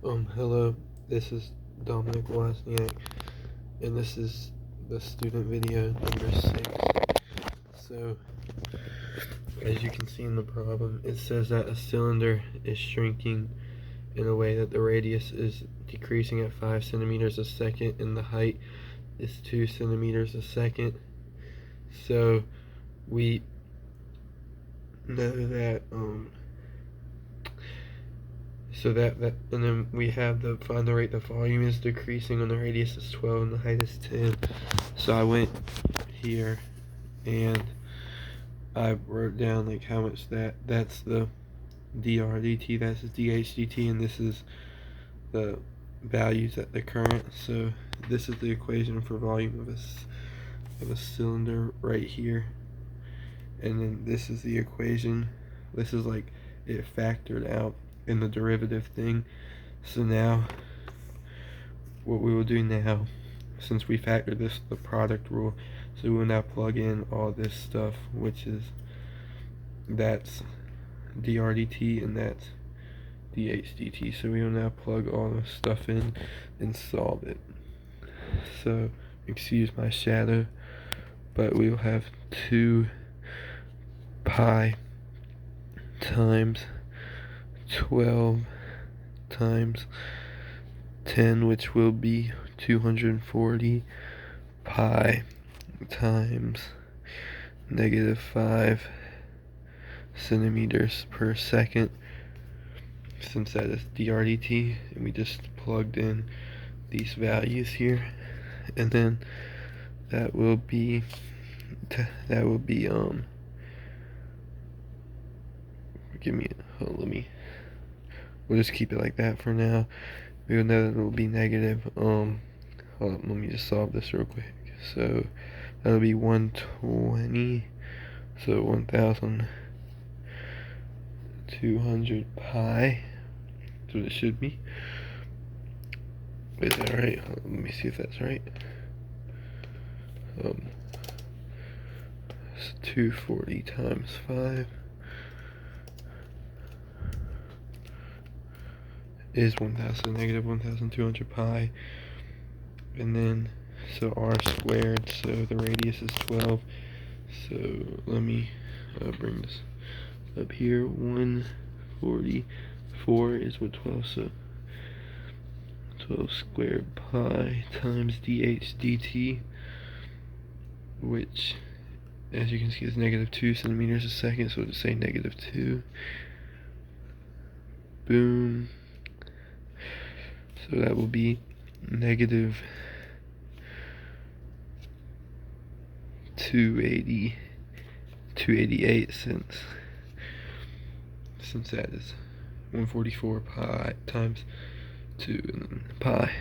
Hello, this is Dominic Wozniak, and this is the student video number 6. So, as you can see in the problem, it says that a cylinder is shrinking in a way that the radius is decreasing at 5 centimeters a second and the height is 2 centimeters a second. So, we know that, and then we have find the rate the volume is decreasing when the radius is 12 and the height is 10. So I went here and I wrote down like how much that's the dRdt, that's the dHdt, and this is the values at the current. So this is the equation for volume of a cylinder right here, and then this is the equation. This is like it factored out in the derivative thing. So now what we will do now, since we factored this the product rule, so we will now plug in all this stuff, which is that's dRdt and that's dHdt. So we will now plug all this stuff in and solve it. So excuse my shadow, but we will have 2 pi times 12 times 10, which will be 240 pi times -5 centimeters per second, since that is dRdt, and we just plugged in these values here, and then that will be we'll just keep it like that for now. We will know that it will be negative. Hold on, let me just solve this real quick. So that'll be 120. So 1,200 pi. That's what it should be. Is that right? Let me see if that's right. It's 240 times 5 is 1,200 pi, and then so r squared, so the radius is 12. So let me bring this up here. 144 is what 12, so 12 squared pi times dH/dt, which as you can see is -2 centimeters a second, so to say -2. Boom. So that will be -288 since that is 144 pi times 2 and then pi.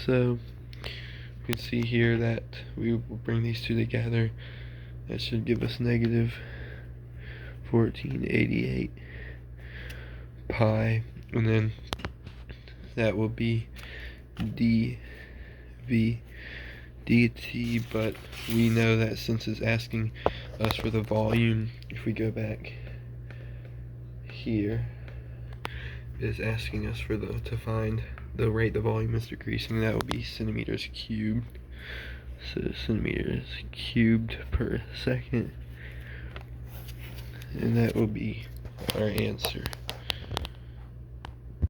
So you can see here that we will bring these two together. That should give us -1488 pi, and then that will be dV dt, but we know that since it's asking us for the volume, if we go back here, it's asking us for to find the rate the volume is decreasing. That will be centimeters cubed. So centimeters cubed per second, and that will be our answer.